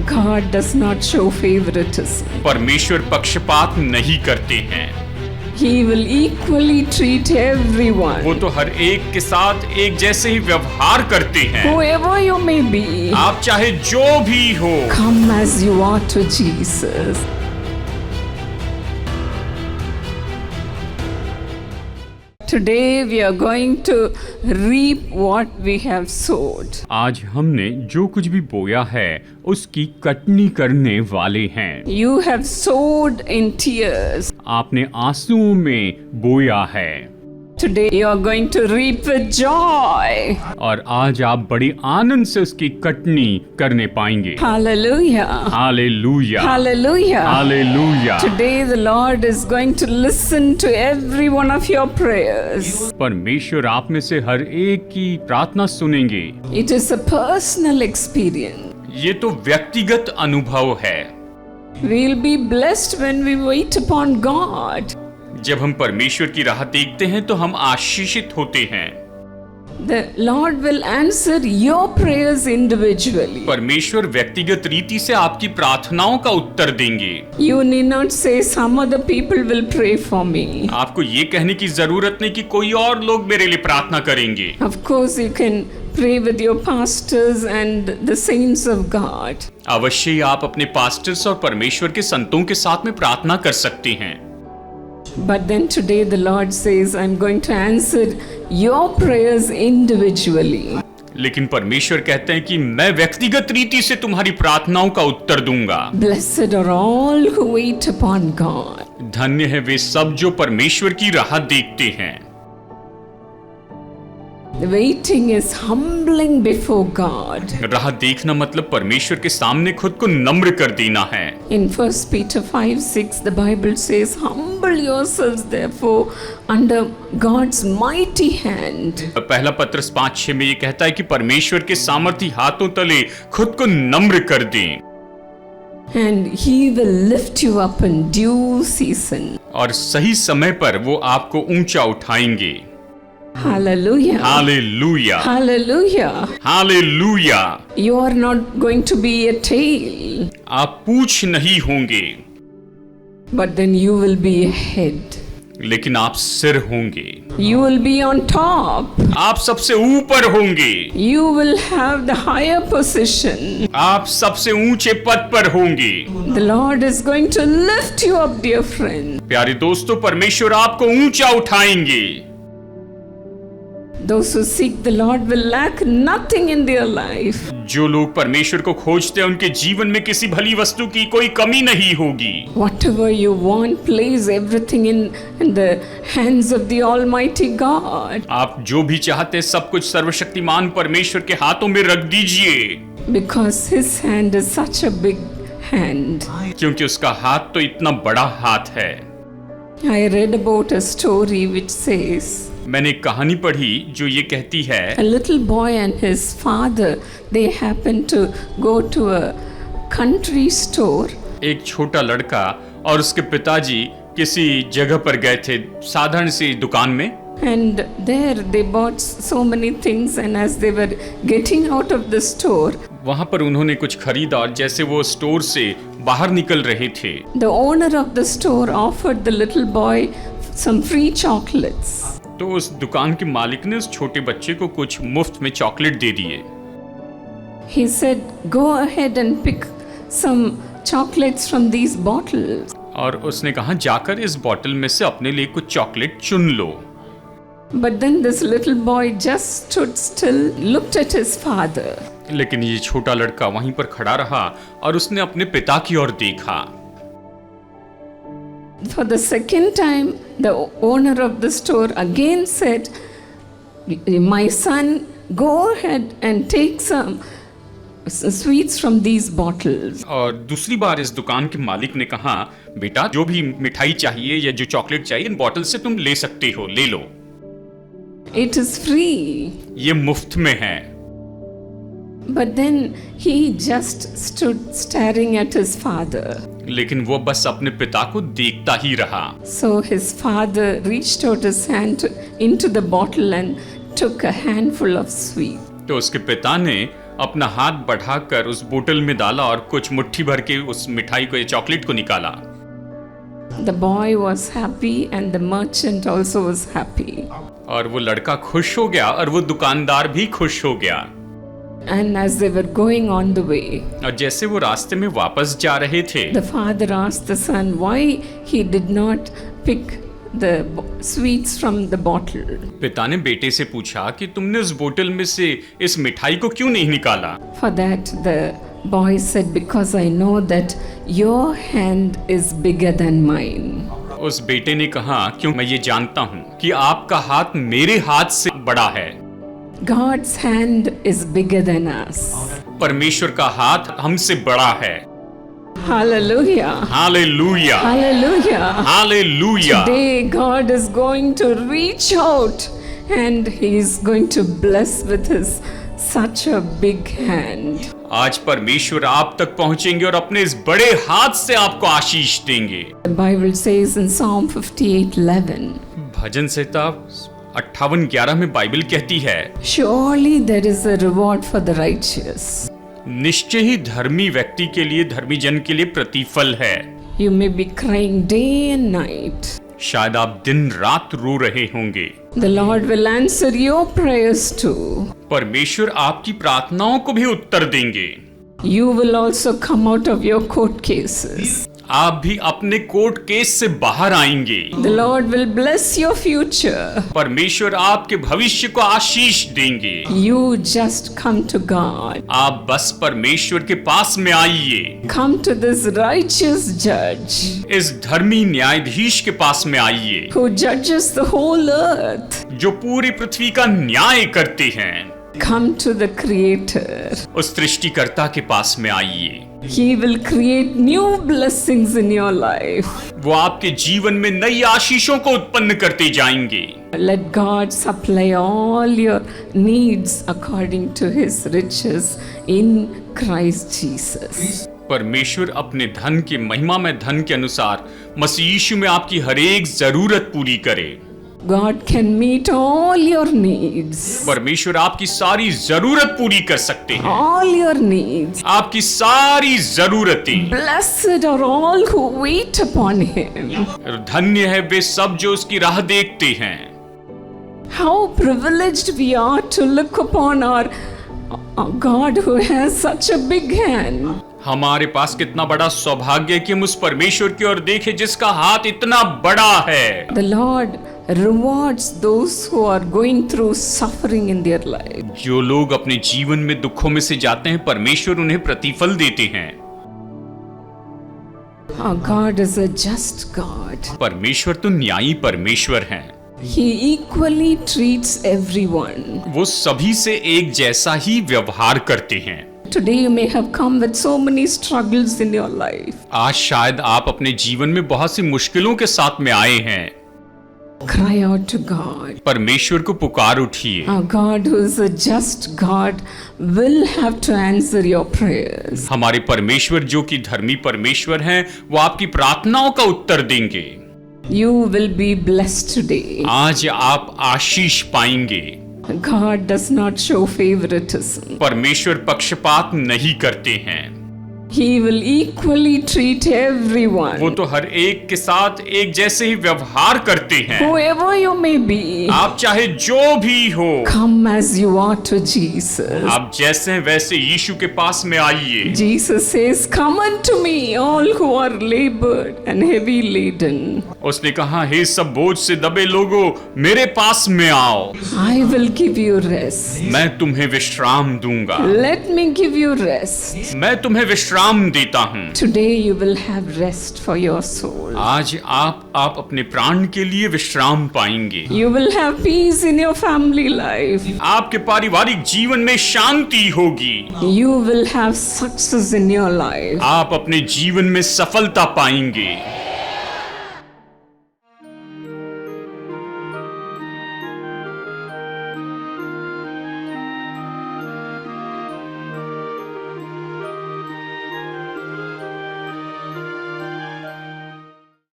God does not show favoritism. परमेश्वर पक्षपात नहीं करते हैं। He will equally treat everyone. वो तो हर एक के साथ एक जैसे ही व्यवहार करते हैं। Whoever you may be, आप चाहे जो भी हो, come as you are to Jesus. Today we are going to reap what we have sowed. आज हमने जो कुछ भी बोया है उसकी कटनी करने वाले हैं। You have sowed in tears. आपने आंसुओं में बोया है। Today you are going to reap with joy. और आज आप बड़ी आनंद से उसकी कटनी करने पाएंगे। Hallelujah. Hallelujah, Hallelujah. Hallelujah. Today the Lord is going to listen to every one of your prayers. परमेश्वर आप में से हर एक की प्रार्थना सुनेंगे। It is a personal experience. ये तो व्यक्तिगत अनुभव है। We'll be blessed when we wait upon God. जब हम परमेश्वर की राह देखते हैं तो हम आशीषित होते हैं। The Lord will answer your prayers individually. परमेश्वर व्यक्तिगत रीति से आपकी प्रार्थनाओं का उत्तर देंगे। You need not say some other people will pray for me. आपको ये कहने की जरूरत नहीं कि कोई और लोग मेरे लिए प्रार्थना करेंगे। Of course you can pray with your pastors and the saints of God. अवश्य ही आप अपने पास्टर्स और परमेश्वर के संतों के साथ में प्रार्थना कर सकते हैं। But then today the Lord says, I'm going to answer your prayers individually. लेकिन परमेश्वर कहते हैं कि मैं व्यक्तिगत रीति से तुम्हारी प्रार्थनाओं का उत्तर दूंगा। Blessed are all who wait upon God. धन्य है वे सब जो परमेश्वर की राह देखते हैं। The waiting is humbling before God. राह देखना मतलब परमेश्वर के सामने खुद को नम्र कर देना है। In 1 Peter 5:6 the Bible says, humble yourselves therefore under God's mighty hand. पहला पत्रस 5:6 में ये कहता है कि परमेश्वर के सामर्थी हाथों तले खुद को नम्र कर दें। And he will lift you up in due season. और सही समय पर वो आपको ऊंचा उठाएंगे। Hallelujah. Hallelujah, Hallelujah. Hallelujah. You are not going to be a tail, आप पूछ नहीं होंगे, but then you will be a head. लेकिन आप सिर होंगे। You will be on top. आप सबसे ऊपर होंगे। You will have the higher position. आप सबसे ऊंचे पद पर होंगे। The Lord is going to lift you up, dear friend. प्यारे दोस्तों, परमेश्वर आपको ऊंचा उठाएंगे। Those who seek the Lord will lack nothing in their life. जो लोग परमेश्वर को खोजते हैं उनके जीवन में किसी भली वस्तु की कोई कमी नहीं होगी। Whatever you want, place everything in the hands of the Almighty God. आप जो भी चाहते हैं सब कुछ सर्वशक्तिमान परमेश्वर के हाथों में रख दीजिए। Because His hand is such a big hand. क्योंकि उसका हाथ तो इतना बड़ा हाथ है। I read about a story which says, मैंने एक कहानी पढ़ी जो ये कहती है, a little boy and his father, they happened to go to a country store. एक छोटा लड़का और उसके पिताजी किसी जगह पर गए थे, साधारण सी दुकान में। And there they bought so many things, and as they were getting out of the store, वहां पर उन्होंने कुछ खरीदा और जैसे वो स्टोर से बाहर निकल रहे थे, the owner of the store offered the little boy some free chocolates. तो उस दुकान के मालिक ने उस छोटे बच्चे को कुछ मुफ्त में चॉकलेट दे दिए। He said, go ahead and pick some chocolates from these bottles. और उसने कहा जाकर इस बोतल में से अपने लिए कुछ चॉकलेट चुन लो। But then this little boy just stood still, looked at his father. लेकिन ये छोटा लड़का वहीं पर खड़ा रहा और उसने अपने पिता की ओर देखा। For the second time, the owner of the store again said, my son, go ahead and take some sweets from these bottles. और दूसरी बार इस दुकान के मालिक ने कहा, बेटा जो भी मिठाई चाहिए या जो चॉकलेट चाहिए इन बोतल से तुम ले सकते हो, ले लो। It is free. ये मुफ्त में है। But then he just stood staring at his father. लेकिन वो बस अपने पिता को देखता ही रहा। So his father reached out his hand into the bottle and took a handful of sweet. तो उसके पिता ने अपना हाथ बढ़ाकर उस बोतल में डाला और कुछ मुट्ठी भर के उस मिठाई को, चॉकलेट को निकाला। The boy was happy and the merchant also was happy. और वो लड़का खुश हो गया और वो दुकानदार भी खुश हो गया। And as they were going on the way, और जैसे वो रास्ते में वापस जा रहे थे, the father asked the son why he did not pick the sweets from the bottle. पिता ने बेटे से पूछा कि तुमने उस बोतल में से इस मिठाई को क्यों नहीं निकाला? For that the boy said, because I know that your hand is bigger than mine. उस बेटे ने कहा, क्यों मैं ये जानता हूँ कि आपका हाथ मेरे हाथ से बड़ा है। God's hand is bigger than us. परमेश्वर का हाथ हमसे बड़ा है। Hallelujah. Hallelujah, Hallelujah. Hallelujah. Today God is going to reach out and he is going to bless with his such a big hand. आज परमेश्वर आप तक पहुंचेंगे और अपने इस बड़े हाथ से आपको आशीष देंगे। The Bible says in Psalm 58:11, भजन संहिता 58:11 में बाइबल कहती है, surely there is a reward for the righteous. निश्चय ही धर्मी व्यक्ति के लिए, धर्मी जन के लिए प्रतिफल है। You may be crying day and night. शायद आप दिन रात रो रहे होंगे। The Lord will answer your prayers too. परमेश्वर आपकी प्रार्थनाओं को भी उत्तर देंगे। You will also come out of your court cases. आप भी अपने कोर्ट केस से बाहर आएंगे। The Lord will bless your future. परमेश्वर आपके भविष्य को आशीष देंगे। You just come to God. आप बस परमेश्वर के पास में आइए। Come to this righteous judge इस धर्मी न्यायाधीश के पास में आइए, who judges the whole earth. जो पूरी पृथ्वी का न्याय करते हैं। Come to the Creator. उस सृष्टिकर्ता के पास में आइए। He will create new blessings in your life. वो आपके जीवन में नई आशीषों को उत्पन्न करते जाएंगे। Let God supply all your needs according to His riches in Christ Jesus. परमेश्वर अपने धन के, महिमा में धन के अनुसार मसीह यीशु में आपकी हर एक जरूरत पूरी करे। God can meet all your needs. परमेश्वर आपकी सारी जरूरत पूरी कर सकते हैं। All your needs. आपकी सारी जरूरतें। Blessed are all who wait upon Him. धन्य है वे सब जो उसकी राह देखते हैं। How privileged we are to look upon our God who has such a big hand. हमारे पास कितना बड़ा सौभाग्य है कि हम उस परमेश्वर की ओर देखें जिसका हाथ इतना बड़ा है। The Lord rewards those who are going through suffering in their life. जो लोग अपने जीवन में दुखों में से जाते हैं, परमेश्वर उन्हें प्रतिफल देते हैं। Our God is a just God. परमेश्वर तो न्यायी परमेश्वर हैं। He equally treats everyone. वो सभी से एक जैसा ही व्यवहार करते हैं। Today you may have come with so many struggles in your life. आज शायद आप अपने जीवन में बहुत सी मुश्किलों के साथ में आए हैं। Cry out to God. परमेश्वर को पुकार उठिए। Our God who is a just God will have to answer your prayers. हमारे परमेश्वर जो कि धर्मी परमेश्वर हैं, वो आपकी प्रार्थनाओं का उत्तर देंगे। You will be blessed today. आज आप आशीष पाएंगे। God does not show favoritism. परमेश्वर पक्षपात नहीं करते हैं। He will equally treat everyone. वो तो हर एक के साथ एक जैसे ही व्यवहार करते हैं। Whoever you may be, आप चाहे जो भी हो, come as you are to Jesus. आप जैसे हैं वैसे यीशु के पास में आइए। Jesus says, "Come unto me, all who are labored and heavy laden. उसने कहा, हे सब बोझ से दबे लोगों, मेरे पास में आओ, I will give you rest." मैं तुम्हें विश्राम दूंगा। Let me give you rest. मैं तुम्हें विश्राम देता हूँ। Today you will have rest for your soul. आज आप अपने प्राण के लिए विश्राम पाएंगे। You will have peace in your family life. आपके पारिवारिक जीवन में शांति होगी। You will have success in your life. आप अपने जीवन में सफलता पाएंगे।